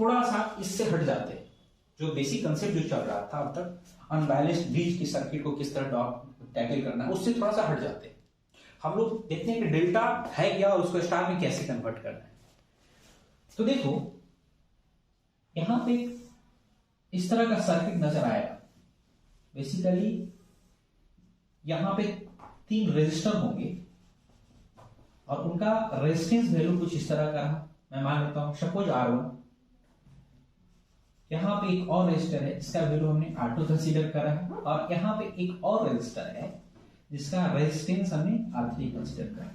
थोड़ा सा इससे हट जाते हैं। जो बेसिक कंसेप्ट जो चल रहा था अब तक अनबैलेंस्ड ब्रिज की सर्किट को किस तरह टैकल करना है, उससे थोड़ा सा हट जाते हैं। हम लोग देखते हैं कि डेल्टा है क्या और उसको स्टार में कैसे कन्वर्ट करना है। तो देखो यहां पे इस तरह का सर्किट नजर आएगा। बेसिकली यहां पे 3 रेजिस्टर होंगे और उनका रेजिस्टेंस वैल्यू कुछ इस तरह का रहा। मैं मान लेता हूं सपोज R1। यहां पे एक और रेजिस्टर है जिसका वैल्यू हमने R2 कंसीडर करा है, और यहां पे एक और रेजिस्टर है जिसका रेजिस्टेंस हमने R3 कंसीडर करा है।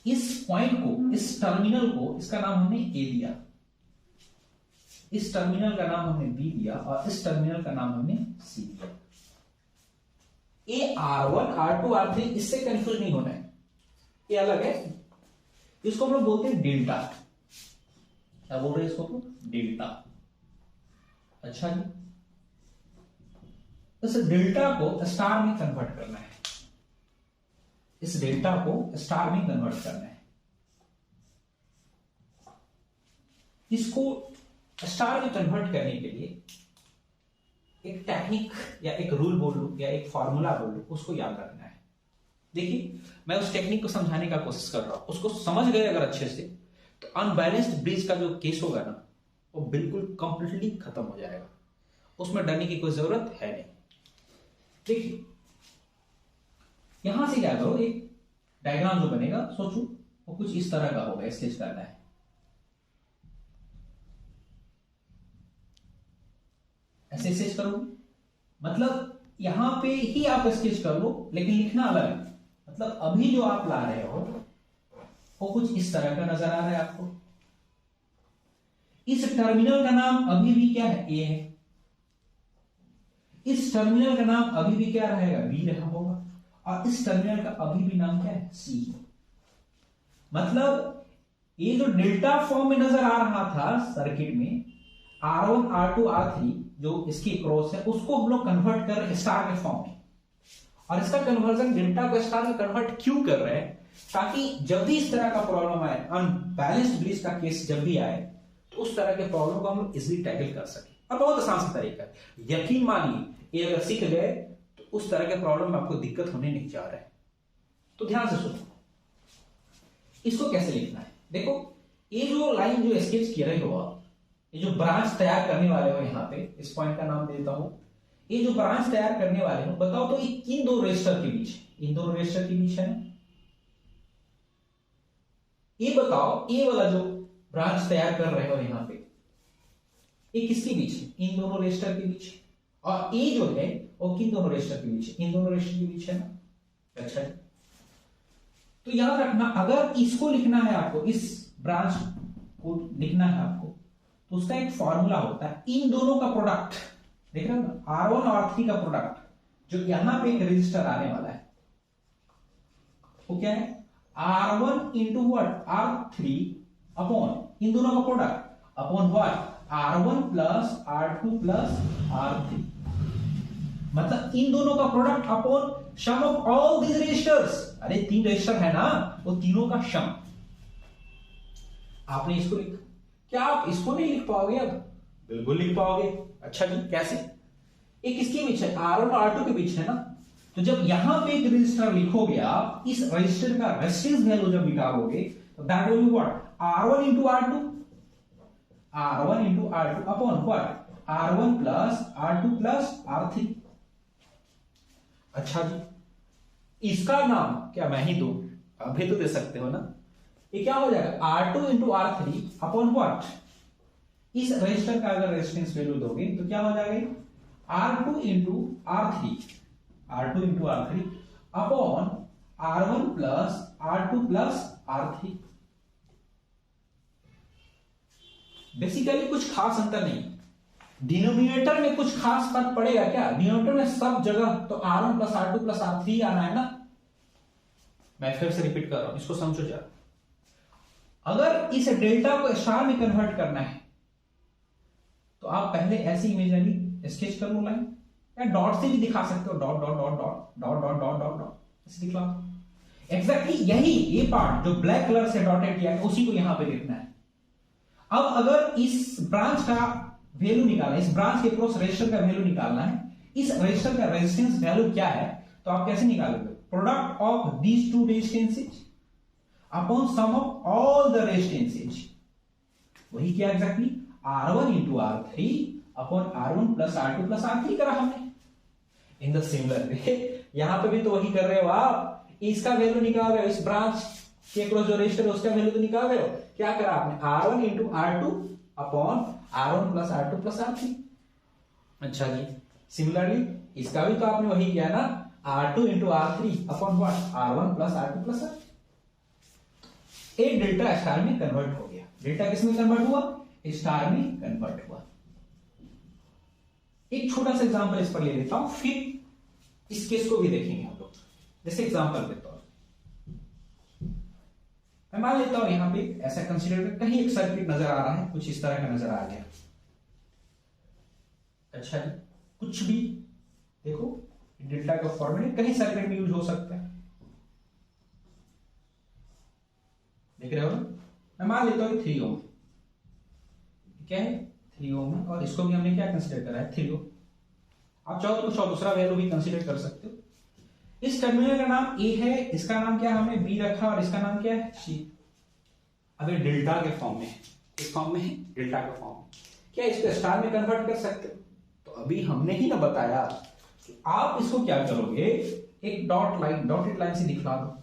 इस पॉइंट को, इस टर्मिनल को, इसका नाम हमने A दिया, इस टर्मिनल का नाम हमने B दिया और इस टर्मिनल का नाम हमने C दिया। ये R1, R2, R3 इससे कंफ्यूज नहीं होना है, ये अलग है। इसको हम लोग बोलते हैं डेल्टा। क्या बोल रहे हैं इसको? डेल्टा। अच्छा जी, इस डेल्टा को स्टार में कन्वर्ट करना है, इस डेल्टा को स्टार में कन्वर्ट करना है। इसको स्टार में कन्वर्ट करने के लिए एक टेक्निक या एक रूल बोल लूं या एक फॉर्मूला बोल लूं, उसको याद रखना है। देखिए मैं उस टेक्निक को समझाने का कोशिश कर रहा हूं, उसको समझ गए अगर अच्छे से तो अनबैलेंस्ड ब्रिज का जो केस होगा ना वो बिल्कुल कंप्लीटली खत्म हो जाएगा, उसमें डरने की कोई जरूरत है नहीं। देखिए यहां से क्या करो, एक डायग्राम जो बनेगा सोचो वो कुछ इस तरह का होगा, स्केच करना है। ऐसे स्केच करो, मतलब यहां पे ही आप स्केच कर लो लेकिन लिखना अलग है। मतलब अभी जो आप ला रहे हो वो कुछ इस तरह का नजर आ रहा है आपको। इस टर्मिनल का नाम अभी भी क्या है? A है। इस टर्मिनल का नाम अभी भी क्या रहेगा? B रहा होगा। और इस टर्मिनल का अभी भी नाम क्या है? C। मतलब ये जो डेल्टा फॉर्म में नजर आ रहा था सर्किट में, R1, R2, R3 जो इसकी क्रॉस है, उसको हम लोग कन्वर्ट कर रहे हैं स्टार के फॉर्म में। और इसका कन्वर्जन डेल्टा को स्टार में कन्वर्ट क्यों कर रहे हैं? ताकि जब भी इस तरह का प्रॉब्लम आए, अनबैलेंस्ड ब्रिज का केस जब भी आए, तो उस तरह के प्रॉब्लम को हम लोग इजिली टैकल कर सके। और बहुत आसान सा तरीका है, यकीन मानिए ये अगर सीख गए तो उस तरह के प्रॉब्लम में आपको दिक्कत होने नहीं जा रहा है। तो ध्यान से सुनो, इसको कैसे लिखना है। देखो ये जो लाइन जो स्केच किया रहे हो आप, ये जो ब्रांच तैयार करने वाले हो, यहां पे इस पॉइंट का नाम देता हूं, ये जो ब्रांच तैयार करने वाले हो, बताओ तो ये किन दो रेजिस्टर के बीच, इन दो रेजिस्टर के बीच है ना? ये बताओ ये वाला जो ब्रांच तैयार कर रहे हो यहां पे, ये किसके बीच है? इन दोनों रेजिस्टर के बीच। और ये जो है वो किन दोनों रेजिस्टर के बीच है? इन दोनों रेजिस्टर के बीच है ना? अच्छा, तो याद रखना अगर इसको लिखना है आपको, इस ब्रांच को लिखना है आपको, तो उसका एक फॉर्मूला होता है, इन दोनों का प्रोडक्ट देख रहे हो ना, R1 और R3 का प्रोडक्ट जो यहां पे एक रजिस्टर आने वाला है वो क्या है? R1 into what? R3 upon इन दोनों का product upon what? R1 plus R2 plus R3। मतलब इन दोनों का product upon sum of all these registers. अरे 3 रजिस्टर है ना, वो तीनों का सम। आपने इसको लिखा, क्या आप इसको नहीं लिख पाओगे? अब बिल्कुल लिख पाओगे। अच्छा जी, कैसे? ये किसके बीच है? R1 और R2 के बीच है ना। तो जब यहां पे एक रजिस्टर लिखोगे आप, इस रजिस्टर का रेजिस्टेंस वैल्यू जब निकालोगे तो that will be what? R1 into R2, R1 into R2 upon what? R1 plus R2 plus R3। अच्छा जी, इसका नाम क्या मैं ही दूं? अभी तो दे सकते हो ना। ये क्या हो जाएगा? R2 into R3 upon what? इस रजिस्टर का अगर रेजिस्टेंस वैल्यू दोगे तो क्या हो जाएगा? R2 into R3, R2 into R3 upon R1 plus R2 plus R3। Basically कुछ खास अंतर नहीं, डिनोमिनेटर में कुछ खास फर्क पड़ेगा क्या? डिनोमिनेटर में सब जगह तो R1 plus R2 plus R3 आना है ना। मैं फिर से रिपीट कर रहा हूं, इसको समझो जरा। अगर इस डेल्टा को स्टार में कन्वर्ट करना है तो आप पहले ऐसी इमेजरी स्केच कर लो लाइन, या डॉट से भी दिखा सकते हो, dot dot dot dot dot dot dot dot dot ऐसे दिखला। एग्जैक्टली यही ये पार्ट जो ब्लैक कलर से डॉटेड किया है उसी को यहां पे लिखना है। अब अगर इस ब्रांच का वैल्यू निकालना है, इस ब्रांच के क्रॉस रजिस्टर का वैल्यू निकालना है, इस रजिस्टर का रेजिस्टेंस वैल्यू क्या है, तो आप कैसे निकालोगे? Product of these two resistances upon sum of all the resistances. वही क्या exactly? R1 into R3 upon R1 plus R2 plus R3 करा हमने। इन द सिमिलर वे यहां पे भी तो वही कर रहे हो आप, इसका वैल्यू निकाल रहे हो, इस ब्रांच के क्रॉस जो रजिस्टर है उसका वैल्यू तो निकाल रहे हो। क्या करा आपने? R1 into R2 upon R1 plus R2 plus R3। अच्छा जी, सिमिलरली इसका भी तो आपने वही किया ना, R2 into R3 upon what? R1 plus R2 plus R3। एक डेल्टा स्टार में कन्वर्ट हो गया। डेल्टा किस में कन्वर्ट हुआ? स्टार में कन्वर्ट हुआ। एक छोटा सा एग्जांपल इस पर ले लेता हूं, फिर इस केस को भी देखेंगे हम लोग। जैसे एग्जांपल के तौर मैं मान लेता हूं यहां पे ऐसा कंसीडर कर, कहीं एक सर्किट नजर आ रहा है, कुछ इस तरह का नजर आ गया। अच्छा जी, कुछ भी देखो, डेल्टा का फॉर्मूला कहीं सर्किट में यूज हो सकता है, देख रहे हो ना? मैं मान लेता हूं 3 ओम, क्या है? 3 ओम है, और इसको भी हमने क्या कंसीडर करा है? 3 ओम। आप चाहो तो कुछ और दूसरा वैल्यू भी कंसीडर कर सकते हो। इस टर्मिनल का नाम ए है, इसका नाम क्या हमने बी रखा, और इसका नाम क्या है? सी। अब ये डेल्टा के फॉर्म में है, इस फॉर्म में है, डेल्टा के फॉर्म में। क्या इसको स्टार में कन्वर्ट कर सकते हो? तो अभी हमने ही ना बताया कि आप इसको क्या करोगे, एक डॉटेड लाइन से दिखला दो।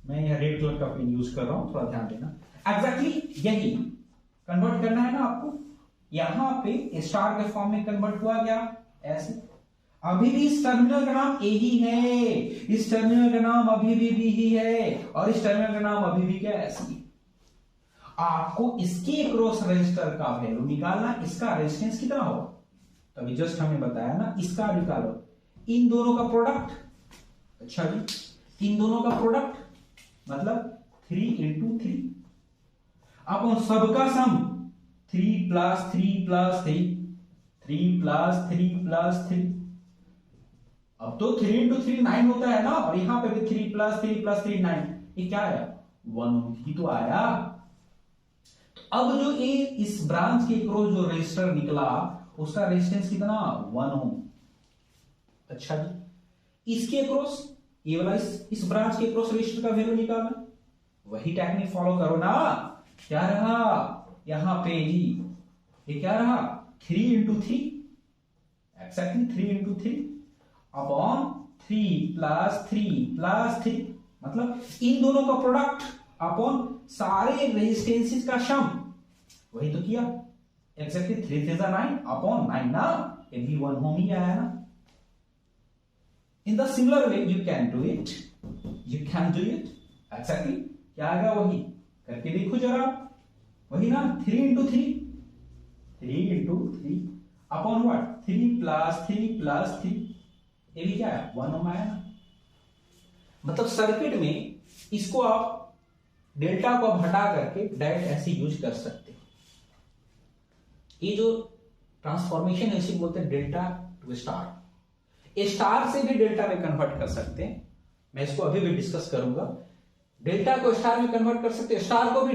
मैं यहां रेड कलर का पेन यूज कर रहा हूं, थोड़ा ध्यान देना। एग्जैक्टली यही कन्वर्ट करना है ना आपको। यहां पे स्टार के फॉर्म में कन्वर्ट हुआ क्या? ऐसे। अभी भी इस टर्मिनल का नाम ए ही है, इस टर्मिनल का नाम अभी भी बी ही है, और इस टर्मिनल का नाम अभी भी क्या है? सी। आपको इसके क्रॉस रजिस्टर का वैल्यू निकालना, इसका रेजिस्टेंस कितना होगा? तो अभी जस्ट हमने बताया ना, इसका निकालो, इन दोनों का प्रोडक्ट। अच्छा जी, इन दोनों का प्रोडक्ट मतलब 3 इंटू 3 अपॉन सबका सम 3 प्लस 3 प्लस 3, 3 प्लस 3 प्लस 3। अब तो 3 इंटू 3 9 होता है ना, और यहां पे भी 3 प्लस 3 प्लस 3 9, ये क्या आया? 1 ही तो आया। तो अब जो ये इस ब्रांच के क्रॉस जो रजिस्टर निकला, उसका रेजिस्टेंस कितना? 1 ओम। अच्छा जी, इसके क्रॉस ये वाला इस ब्रांच के क्रॉस रजिस्टर का वैल्यू निकालना, वही टेक्निक फॉलो करो ना। क्या रहा यहां पे ही? ये क्या रहा? 3 into 3, exactly 3 into 3 upon 3 plus 3 plus 3, मतलब इन दोनों का प्रोडक्ट अपॉन सारे रेजिस्टेंसेस का सम। वही तो किया, एक्जैक्टली 3 3 9 अपॉन 9 ना, ये भी 1 ओम ही आया ना। In the similar way you can do it, exactly क्या आएगा? वही करके देखो जरा, वही ना, 3 into 3, 3 into 3 upon what? 3 plus 3 plus 3, ये भी क्या है? 1 ओम आया ना। मतलब सर्किट में इसको आप डेल्टा को हटा करके डायरेक्ट ऐसे यूज कर सकते हो। ये जो ट्रांसफॉर्मेशन है इसे बोलते हैं डेल्टा टू स्टार। स्टार से भी डेल्टा में कन्वर्ट कर सकते हैं, मैं इसको अभी भी डिस्कस करूंगा। डेल्टा को स्टार में कन्वर्ट कर सकते हैं, स्टार को भी